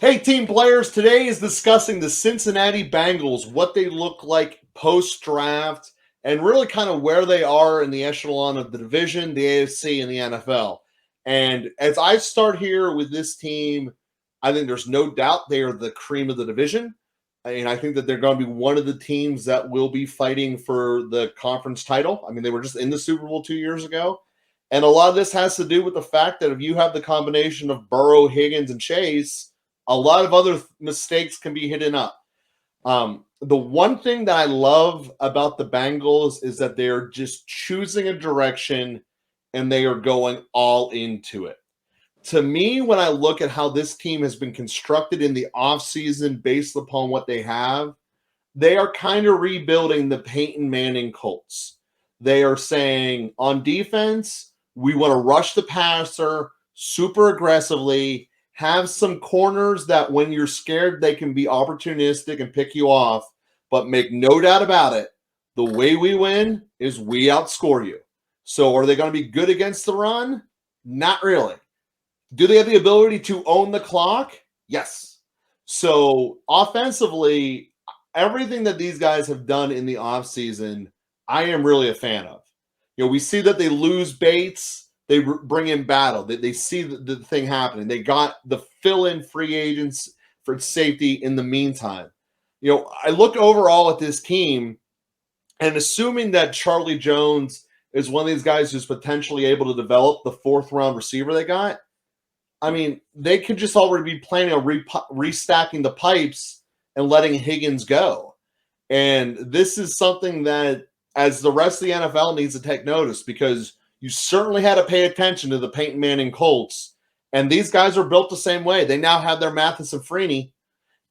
Hey, team players, today is discussing the Cincinnati Bengals, what they look like post-draft, and really kind of where they are in the echelon of the division, the AFC, and the NFL. And as I start here with this team, I think there's no doubt they are the cream of the division. And I think that they're going to be one of the teams that will be fighting for the conference title. I mean, they were just in the Super Bowl 2 years ago. And a lot of this has to do with the fact that if you have the combination of Burrow, Higgins, and Chase, a lot of other mistakes can be hidden up. The one thing that I love about the Bengals is that they're just choosing a direction and they are going all into it. To me, when I look at how this team has been constructed in the offseason based upon what they have, they are kind of rebuilding the Peyton Manning Colts. They are saying on defense, we want to rush the passer super aggressively, have some corners that when you're scared, they can be opportunistic and pick you off. But make no doubt about it, the way we win is we outscore you. So are they going to be good against the run? Not really. Do they have the ability to own the clock? Yes. So offensively, everything that these guys have done in the offseason, I am really a fan of. We see that they lose Bates, they bring in Battle. They see the thing happening. They got the fill-in free agents for safety in the meantime. I look overall at this team, and assuming that Charlie Jones is one of these guys who's potentially able to develop the fourth-round receiver they got, I mean, they could just already be planning on restacking the pipes and letting Higgins go. And this is something that, as the rest of the NFL needs to take notice, because you certainly had to pay attention to the Peyton Manning Colts. And these guys are built the same way. They now have their Mathis and Freeney.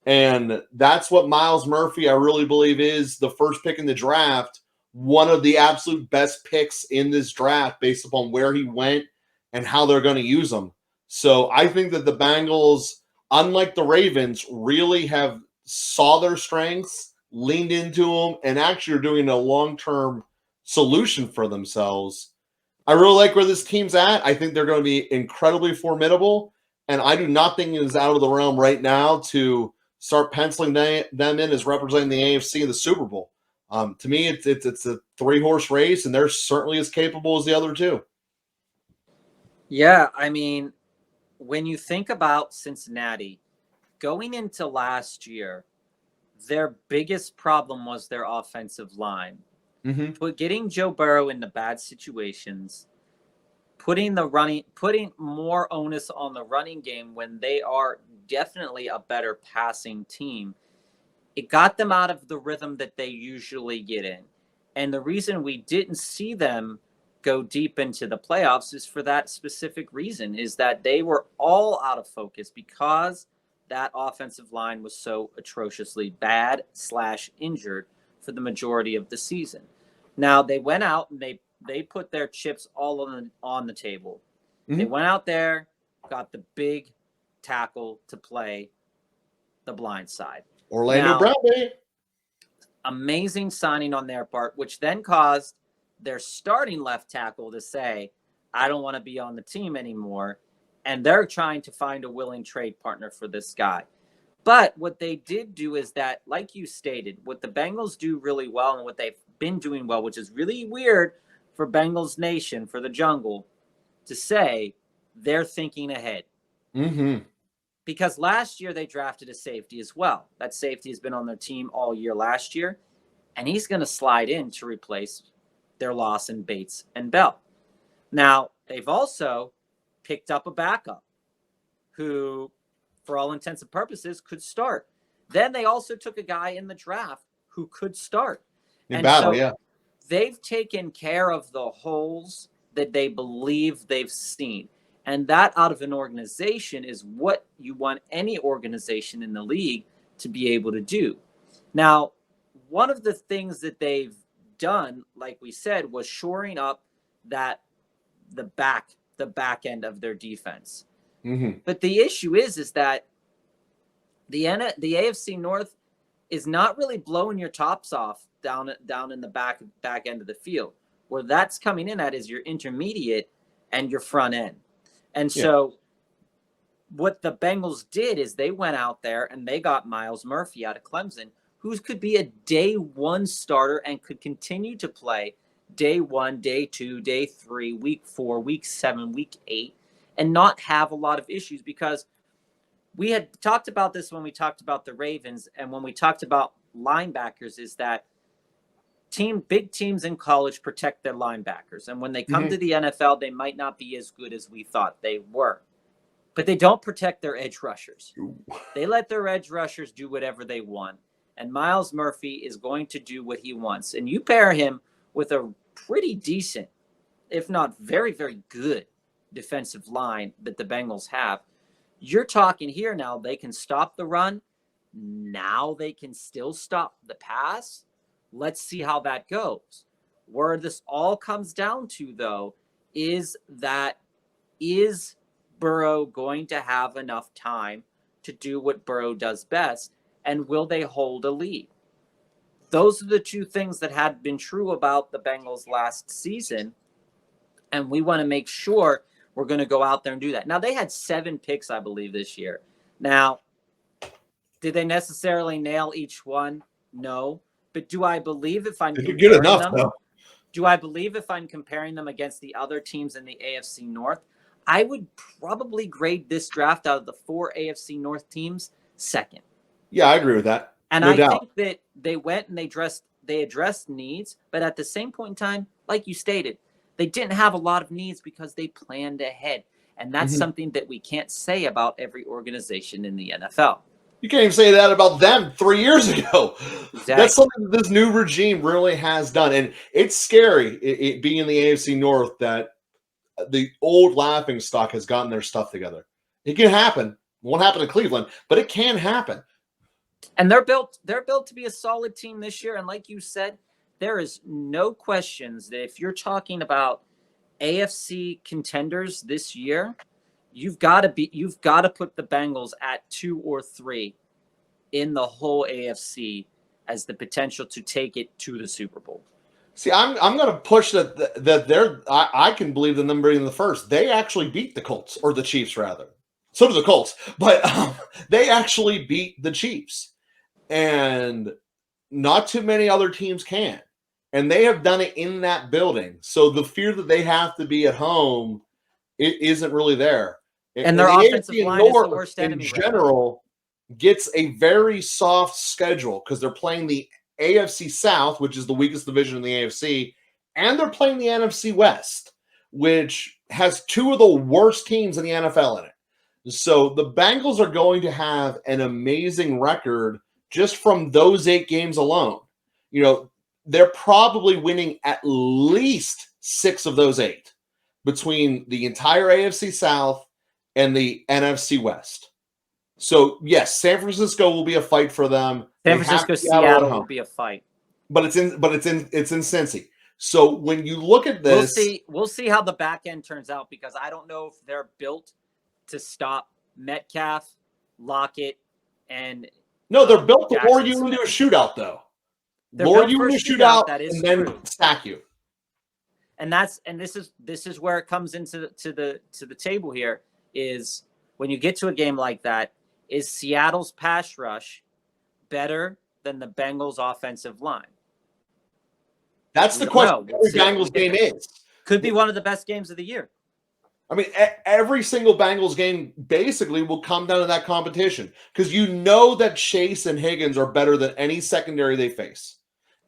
And that's what Myles Murphy, I really believe, is the first pick in the draft. One of the absolute best picks in this draft based upon where he went and how they're going to use him. So I think that the Bengals, unlike the Ravens, really have saw their strengths, leaned into them, and actually are doing a long-term solution for themselves. I really like where this team's at. I think they're going to be incredibly formidable, and I do not think it is out of the realm right now to start penciling them in as representing the AFC in the Super Bowl. To me, it's a three-horse race, and they're certainly as capable as the other two. Yeah, I mean, when you think about Cincinnati, going into last year, their biggest problem was their offensive line. Mm-hmm. But getting Joe Burrow into bad situations, putting more onus on the running game when they are definitely a better passing team, it got them out of the rhythm that they usually get in. And the reason we didn't see them go deep into the playoffs is for that specific reason, is that they were all out of focus because that offensive line was so atrociously bad / injured for the majority of the season. Now they went out and they put their chips all on the table. Mm-hmm. They went out there, got the big tackle to play the blind side. Orlando Brown, baby. Amazing signing on their part, which then caused their starting left tackle to say, I don't want to be on the team anymore. And they're trying to find a willing trade partner for this guy. But what they did do is that, like you stated, what the Bengals do really well and what they've been doing well, which is really weird for Bengals Nation, for the jungle, to say they're thinking ahead. Mm-hmm. Because last year they drafted a safety as well. That safety has been on their team all year last year. And he's going to slide in to replace their loss in Bates and Bell. Now, they've also picked up a backup who, for all intents and purposes, could start. Then they also took a guy in the draft who could start. They've taken care of the holes that they believe they've seen. And that out of an organization is what you want any organization in the league to be able to do. Now, one of the things that they've done, like we said, was shoring up the back end of their defense. Mm-hmm. But the issue is that the AFC North is not really blowing your tops off down in the back end of the field. Where that's coming in at is your intermediate and your front end. And so what the Bengals did is they went out there and they got Myles Murphy out of Clemson, who could be a day one starter and could continue to play day 1, day 2, day 3, week 4, week 7, week 8, and not have a lot of issues, because we had talked about this when we talked about the Ravens and when we talked about linebackers, is that big teams in college protect their linebackers. And when they come to the NFL, they might not be as good as we thought they were. But they don't protect their edge rushers. They let their edge rushers do whatever they want. And Myles Murphy is going to do what he wants. And you pair him with a pretty decent, if not very, very good defensive line that the Bengals have. You're talking here now, they can stop the run. Now they can still stop the pass. Let's see how that goes. Where this all comes down to, though, is Burrow going to have enough time to do what Burrow does best, and will they hold a lead? Those are the two things that had been true about the Bengals last season, and we want to make sure we're going to go out there and do that. Now, they had 7 picks, I believe, this year. Now, did they necessarily nail each one? No. But do I believe if I'm comparing good enough, them, though. Do I believe if I'm comparing them against the other teams in the AFC North, I would probably grade this draft out of the 4 AFC North teams second. Yeah, I agree with that. And no I doubt. think that they went and they addressed needs, but at the same point in time, like you stated, they didn't have a lot of needs because they planned ahead. And that's something that we can't say about every organization in the NFL. You can't even say that about them 3 years ago. Exactly. That's something that this new regime really has done. And it's scary, it being in the AFC North, that the old laughingstock has gotten their stuff together. It can happen. It won't happen in Cleveland, but it can happen. And they're built to be a solid team this year. And like you said, there is no questions that if you're talking about AFC contenders this year, you've got to put the Bengals at 2 or 3 in the whole AFC as the potential to take it to the Super Bowl. See, I'm going to push that they're. I can believe the number in the first. They actually beat the Colts, or the Chiefs rather. So do the Colts, but they actually beat the Chiefs, and not too many other teams can. And they have done it in that building. So the fear that they have to be at home, it isn't really there. And their offensive line is the worst enemy. In general, gets a very soft schedule because they're playing the AFC South, which is the weakest division in the AFC, and they're playing the NFC West, which has 2 of the worst teams in the NFL in it. So the Bengals are going to have an amazing record just from those 8 games alone. You know, they're probably winning at least 6 of those 8 between the entire AFC South and the NFC West. So, yes, San Francisco will be a fight for them. San Francisco, Seattle will be a fight. But it's in Cincy. So when you look at this, we'll see how the back end turns out, because I don't know if they're built to stop Metcalf, Lockett, and no, they're built to lure you Smith. into a shootout, though. They're lure built you for a into a shootout, that is and then true. stack you. And this is where it comes into the table here, is when you get to a game like that, is Seattle's pass rush better than the Bengals' offensive line? That's the question every Bengals game is. Could be one of the best games of the year. I mean, every single Bengals game basically will come down to that competition, because you know that Chase and Higgins are better than any secondary they face.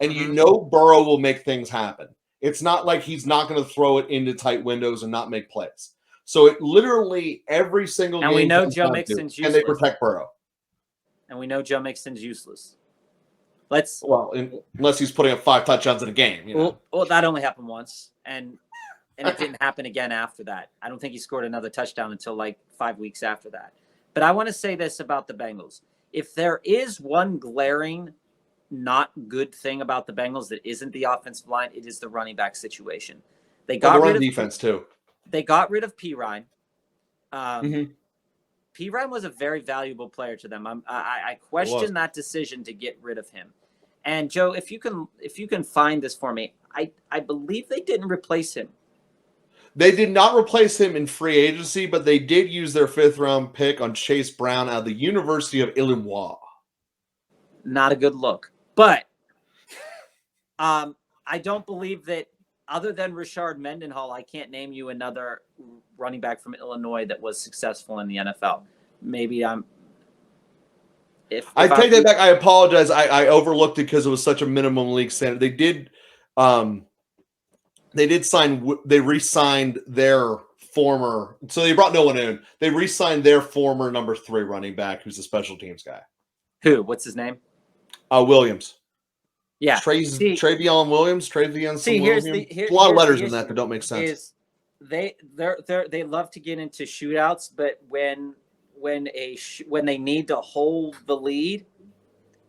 And you know Burrow will make things happen. It's not like he's not going to throw it into tight windows and not make plays. So it literally every single game. And we know Joe Mixon's useless. And they protect Burrow. And we know Joe Mixon's useless. Unless he's putting up 5 touchdowns in a game. You know? Well, that only happened once, and it didn't happen again after that. I don't think he scored another touchdown until like 5 weeks after that. But I want to say this about the Bengals: if there is one glaring not good thing about the Bengals that isn't the offensive line, it is the running back situation. They got rid of defense too. They got rid of Pirine. Pirine was a very valuable player to them. I question that decision to get rid of him. And Joe, if you can find this for me, I believe they didn't replace him. They did not replace him in free agency, but they did use their 5th-round pick on Chase Brown out of the University of Illinois. Not a good look. But I don't believe that, other than Rashard Mendenhall, I can't name you another running back from Illinois that was successful in the NFL. Maybe I'm. I take that back. I apologize. I overlooked it because it was such a minimum league standard. They re-signed their former. So they brought no one in. They re-signed their former number 3 running back, who's a special teams guy. Who? What's his name? Williams. Yeah. Travion Williams. Travion Williams. Here's a lot of letters the in that that don't make sense. They love to get into shootouts, but when they need to hold the lead,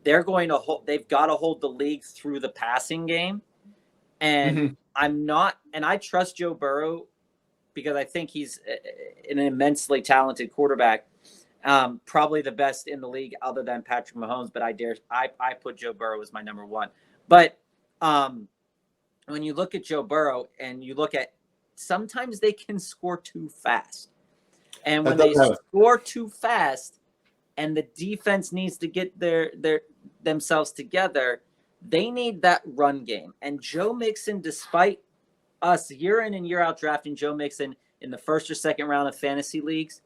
they've got to hold the league through the passing game. And I trust Joe Burrow because I think he's an immensely talented quarterback. Probably the best in the league other than Patrick Mahomes, but I put Joe Burrow as my number 1. But when you look at Joe Burrow and you look at, sometimes they can score too fast. And when they score too fast and the defense needs to get themselves together, they need that run game. And Joe Mixon, despite us year in and year out drafting Joe Mixon in the 1st or 2nd round of fantasy leagues,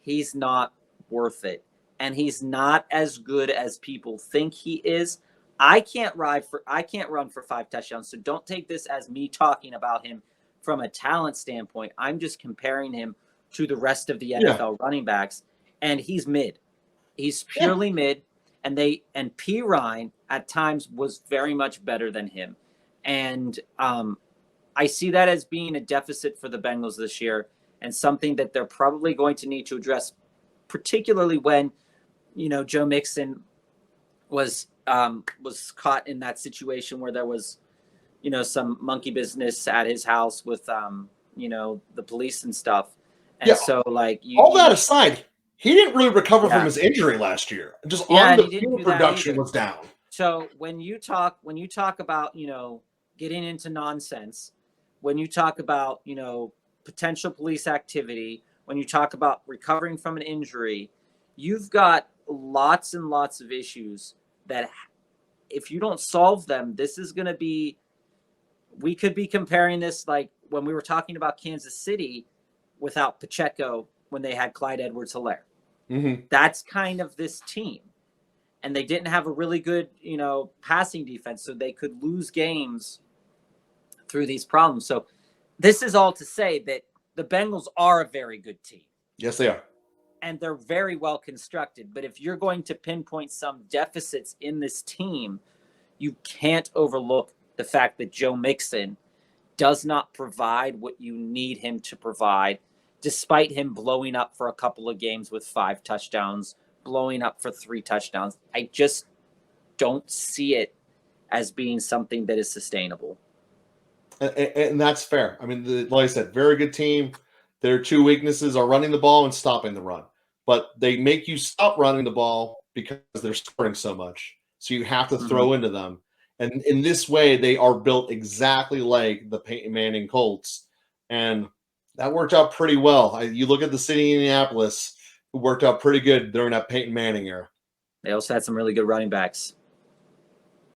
he's not worth it. And he's not as good as people think he is. I can't run for 5 touchdowns. So don't take this as me talking about him from a talent standpoint. I'm just comparing him to the rest of the NFL running backs. And he's mid. He's purely mid. And P. Ryan at times was very much better than him. And I see that as being a deficit for the Bengals this year and something that they're probably going to need to address, particularly when, Joe Mixon was caught in that situation where there was, some monkey business at his house with, the police and stuff. And so all that aside, he didn't really recover from his injury last year. Just on the field production was down. So when you talk about, getting into nonsense, when you talk about, potential police activity, when you talk about recovering from an injury, you've got lots and lots of issues that if you don't solve them, this is going to be, we could be comparing this like when we were talking about Kansas City without Pacheco when they had Clyde Edwards-Helaire. Mm-hmm. That's kind of this team. And they didn't have a really good, passing defense, so they could lose games through these problems. So this is all to say that the Bengals are a very good team. Yes, they are. And they're very well constructed. But if you're going to pinpoint some deficits in this team, you can't overlook the fact that Joe Mixon does not provide what you need him to provide, despite him blowing up for a couple of games with 5 touchdowns, blowing up for 3 touchdowns. I just don't see it as being something that is sustainable. And that's fair. I mean, like I said, very good team. Their 2 weaknesses are running the ball and stopping the run. But they make you stop running the ball because they're scoring so much. So you have to throw into them. And in this way, they are built exactly like the Peyton Manning Colts. And that worked out pretty well. You look at the city of Indianapolis, it worked out pretty good during that Peyton Manning era. They also had some really good running backs.